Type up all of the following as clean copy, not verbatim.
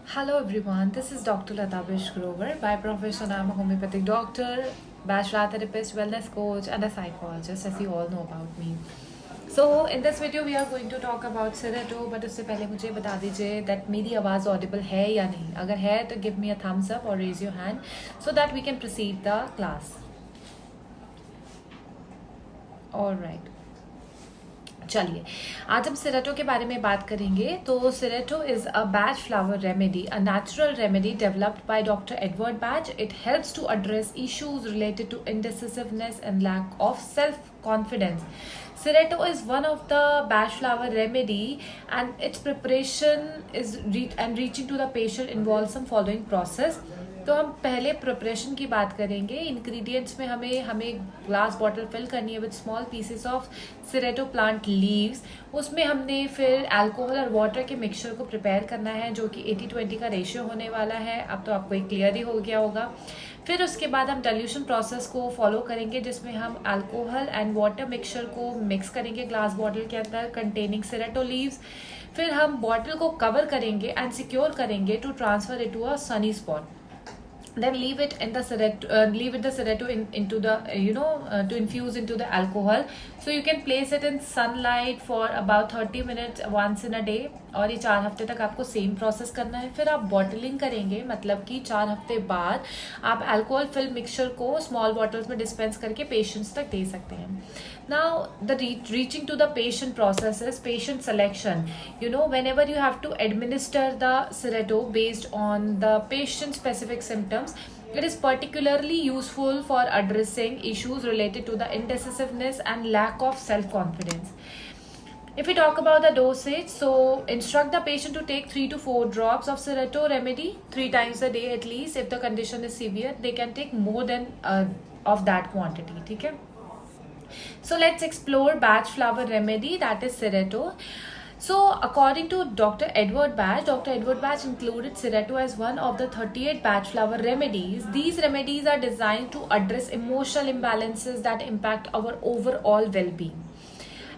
Hello everyone, this is Dr. Latabish Grover. By profession, I'm a homeopathic doctor, bachelor therapist, wellness coach, and a psychologist, as you all know about me. So, in this video, we are going to talk about Sereto, but उससे पहले मुझे बता दीजिए that मेरी आवाज़ audible है या नहीं. अगर है तो give me a thumbs up or raise your hand so that we can proceed the class. All right. चलिए आज हम सिरेटो के बारे में बात करेंगे. तो Ciretto is a Bach flower remedy, a natural remedy developed by doctor Edward Bach. It helps to address issues related to indecisiveness and lack of self confidence. Ciretto is one of the batch flower remedy and its preparation is reaching to the patient involves some following process. तो हम पहले preparation की बात करेंगे. Ingredients में हमें glass bottle fill करनी है with small pieces of Ciretto plant leaves. उसमें हमने फिर अल्कोहल और वाटर के मिक्सचर को प्रिपेयर करना है जो कि 80-20 का रेशियो होने वाला है. अब तो आपको एक क्लियर ही हो गया होगा. फिर उसके बाद हम डाइल्यूशन प्रोसेस को फॉलो करेंगे जिसमें हम अल्कोहल एंड वाटर मिक्सचर को मिक्स करेंगे ग्लास बॉटल के अंदर कंटेनिंग सिरेटो लीव्स. फिर हम बॉटल को कवर करेंगे एंड सिक्योर करेंगे to transfer it to a sunny spot. Then leave it in the Ciretto into the to infuse into the alcohol. So you can place it in sunlight for about 30 minutes once in a day. और ये 4 हफ्ते तक आपको same process करना है. फिर आप bottling करेंगे, मतलब कि 4 हफ्ते बाद आप अल्कोहल फिल्म मिक्सचर को स्मॉल बॉटल्स में डिस्पेंस करके पेशेंट्स तक दे सकते हैं. Now the reaching to the patient process is patient selection. Whenever you have to administer the Ciretto based on the patient specific symptoms, it is particularly useful for addressing issues related to the indecisiveness and lack of self-confidence. If we talk about the dosage, so instruct the patient to take 3 to 4 drops of Ciretto remedy 3 times a day at least. If the condition is severe, they can take more than of that quantity. ठीक है. So let's explore batch flower remedy, that is Ciretto. So according to Dr. Edward Batch included Ciretto as one of the 38 batch flower remedies. These remedies are designed to address emotional imbalances that impact our overall well-being.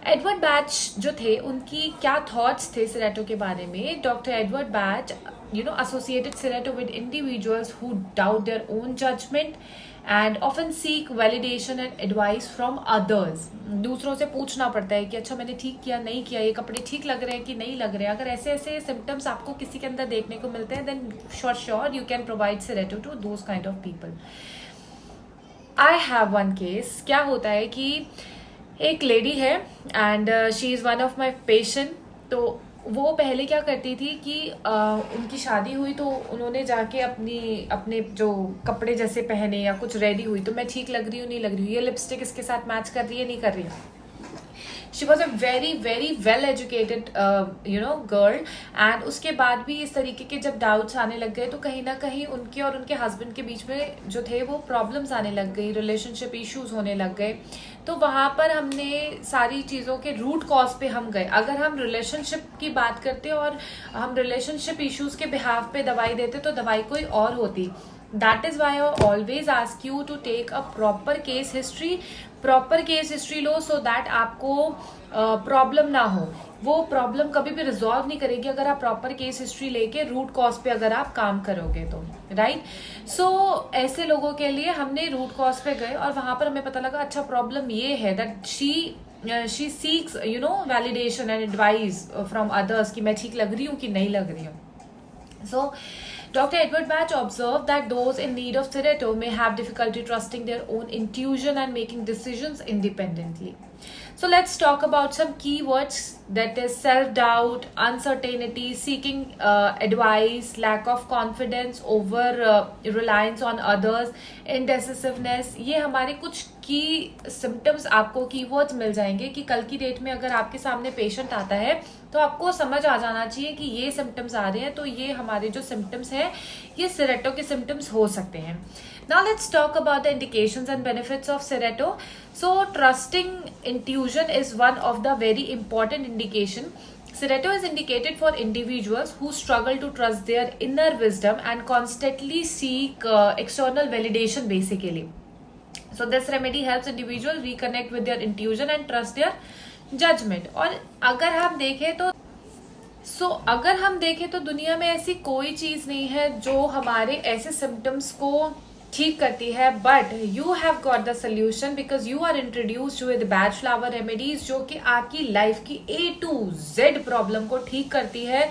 Edward batch जो थे उनकी क्या thoughts थे सिरेटो के बारे में. Doctor Edward batch associated Ciretto with individuals who doubt their own judgment and often seek validation and advice from others. दूसरों से पूछना पड़ता है कि अच्छा मैंने ठीक किया नहीं किया, ये कपड़े ठीक लग रहे हैं कि नहीं लग रहे हैं. अगर ऐसे ऐसे सिम्टम्स आपको किसी के अंदर देखने को मिलते हैं then sure you can provide Ciretto to those kind of people. I have one case. क्या होता है कि एक लेडी है and she is one of my patient. तो वो पहले क्या करती थी कि उनकी शादी हुई तो उन्होंने जाके अपने जो कपड़े जैसे पहने या कुछ रेडी हुई तो मैं ठीक लग रही हूँ नहीं लग रही हूँ, ये लिपस्टिक इसके साथ मैच कर रही है नहीं कर रही है. She was a very very well educated girl. And उसके बाद भी इस तरीके के जब डाउट्स आने लग गए तो कहीं ना कहीं उनके और उनके हस्बैंड के बीच में जो थे वो प्रॉब्लम्स आने लग गई, रिलेशनशिप इश्यूज होने लग गए. तो वहाँ पर हमने सारी चीज़ों के रूट कॉज पे हम गए. अगर हम रिलेशनशिप की बात करते और हम रिलेशनशिप इश्यूज के बिहाफ पे दवाई देते तो दवाई कोई और होती. That is why I always ask you to take a proper case history low so that आपको प्रॉब्लम ना हो. वो प्रॉब्लम कभी भी रिजॉल्व नहीं करेगी अगर आप प्रॉपर केस हिस्ट्री लेके रूट कॉज पे अगर आप काम करोगे तो. राइट. सो ऐसे लोगों के लिए हमने रूट कॉज पे गए और वहां पर हमें पता लगा अच्छा प्रॉब्लम ये है that she seeks validation and advice from others कि मैं ठीक लग रही हूँ कि नहीं लग रही हूँ. So, Dr. Edward Batch observed that those in need of Ciretto may have difficulty trusting their own intuition and making decisions independently. So let's talk about some keywords, that is self-doubt, uncertainty, seeking advice, lack of confidence, over reliance on others, indecisiveness. ये हमारे कुछ की symptoms आपको keywords मिल जाएंगे कि कल की date में अगर आपके सामने पेशेंट आता है तो आपको समझ आ जाना चाहिए कि ये सिम्टम्स आ रहे हैं तो ये हमारे जो सिम्टम्स हैं ये सिरेटो के सिम्टम्स हो सकते हैं. Now let's talk about the indications and benefits of Ciretto. So trusting intuition is one of the very important indication. Ciretto is indicated for individuals who struggle to trust their inner wisdom and constantly seek external validation basically. So this remedy helps individuals reconnect with their intuition and trust their judgment. और अगर हम देखें तो अगर हम देखें तो दुनिया में ऐसी कोई चीज नहीं है जो हमारे ऐसे सिम्टम्स को ठीक करती है, but you have got the solution because you are introduced with Bach flower remedies जो कि आपकी लाइफ की A to Z प्रॉब्लम को ठीक करती है।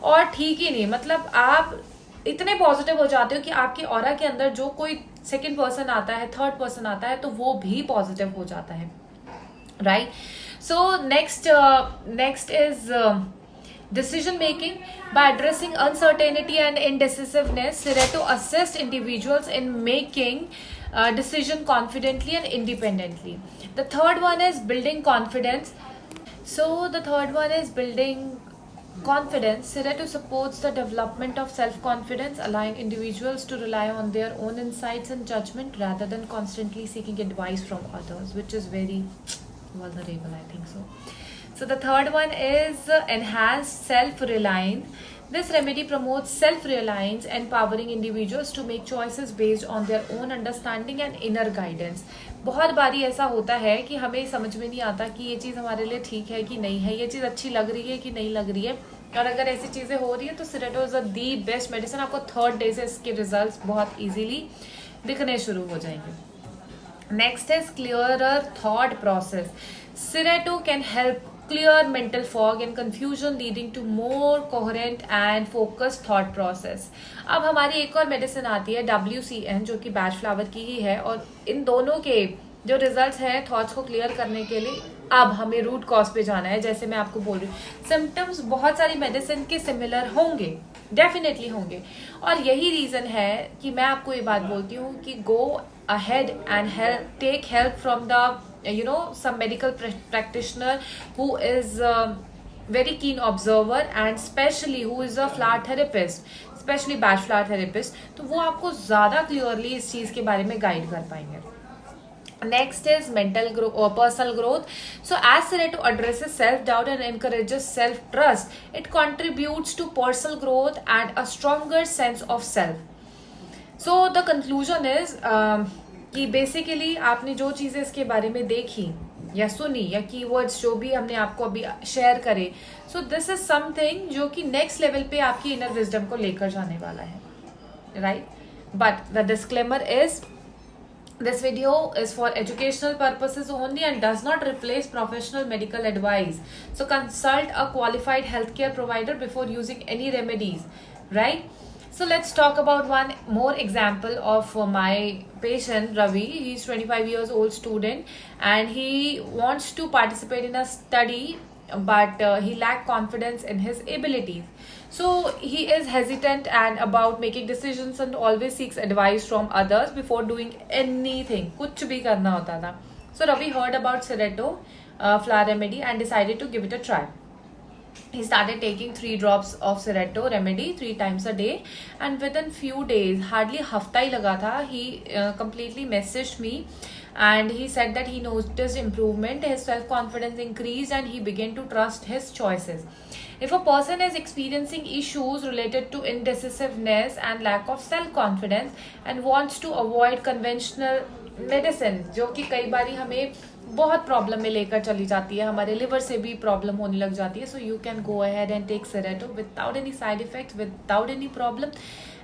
और ठीक ही नहीं, मतलब आप इतने पॉजिटिव हो जाते हो कि आपके ऑरा के अंदर जो कोई सेकंड पर्सन आता है, थर्ड पर्सन आता है, तो वो भी पॉजिटिव हो जाता है, right? So next is decision making. By addressing uncertainty and indecisiveness, Pareto assists individuals in making decision confidently and independently. The third one is building confidence. So the third one is building confidence. Pareto supports the development of self-confidence, allowing individuals to rely on their own insights and judgment rather than constantly seeking advice from others, which is very vulnerable, I think so. So the third one is enhanced self-reliance. This remedy promotes self-reliance, empowering individuals to make choices based on their own understanding and inner guidance. बहुत बारी ऐसा होता है कि हमें समझ में नहीं आता कि ये चीज़ हमारे लिए ठीक है कि नहीं है, ये चीज़ अच्छी लग रही है कि नहीं लग रही है, और अगर ऐसी चीज़ें हो रही है तो Ciretto is the best medicine. आपको थर्ड डे से इसके रिजल्ट्स बहुत ईजीली दिखने शुरू हो जाएंगे। Next is clearer thought process. Ciretto can help clear mental fog and confusion leading to more coherent and focused thought process. अब हमारी एक और मेडिसिन आती है WCN जो कि बैच फ्लावर की ही है, और इन दोनों के जो रिजल्ट्स हैं थॉट्स को क्लियर करने के लिए अब हमें रूट कॉज पे जाना है। जैसे मैं आपको बोल रही हूँ, सिम्टम्स बहुत सारी मेडिसिन के सिमिलर होंगे, डेफिनेटली होंगे, और यही रीजन है कि मैं आपको ये बात बोलती हूँ कि go ahead and take help from the some medical practitioner who is very keen observer and specially who is a flower therapist, especially batch flower therapist, तो वो आपको ज़्यादा क्लियरली इस चीज़ के बारे में गाइड कर पाएंगे। Next is personal growth. So as Pareto addresses self-doubt and encourages self-trust, it contributes to personal growth and a stronger sense of self. So the conclusion is कि बेसिकली आपने जो चीज़ें इसके बारे में देखी या सुनी या कीवर्ड्स जो भी हमने आपको अभी शेयर करे, सो दिस इज समथिंग जो कि नेक्स्ट लेवल पे आपकी इनर विजडम को लेकर जाने वाला है, right? But the disclaimer is this video is for educational purposes only and does not replace professional medical advice. So consult a qualified healthcare provider before using any remedies, right? So let's talk about one more example of my patient Ravi. He's 25 years old student and he wants to participate in a study, but he lacked confidence in his abilities. So he is hesitant and about making decisions and always seeks advice from others before doing anything. कुछ भी करना होता था. So Ravi heard about Pareto flower remedy and decided to give it a try. He started taking 3 drops of Pareto remedy 3 times a day, and within few days, hardly हफ्ता ही लगा था, he completely messaged me and he said that he noticed improvement, his self-confidence increased and he began to trust his choices. If a person is experiencing issues related to indecisiveness and lack of self-confidence and wants to avoid conventional medicine, जो कि कई बारी हमें बहुत problem में लेकर चली जाती है, हमारे लिवर से भी प्रॉब्लम होने लग जाती है, so you can go ahead and take Pareto without any side effects, without any problem,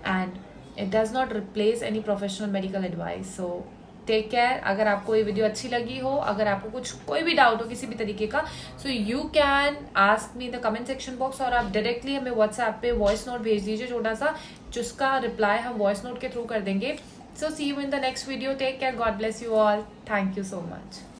and it does not replace any professional medical advice. So take care. अगर आपको ये वीडियो अच्छी लगी हो, अगर आपको कोई भी डाउट हो किसी भी तरीके का, सो you can ask me in the comment section box, और आप डायरेक्टली हमें व्हाट्सएप पे वॉइस नोट भेज दीजिए छोटा सा, जिसका रिप्लाई हम वॉइस नोट के थ्रू कर देंगे. So see you in the next video. Take care. God bless you all. Thank you so much.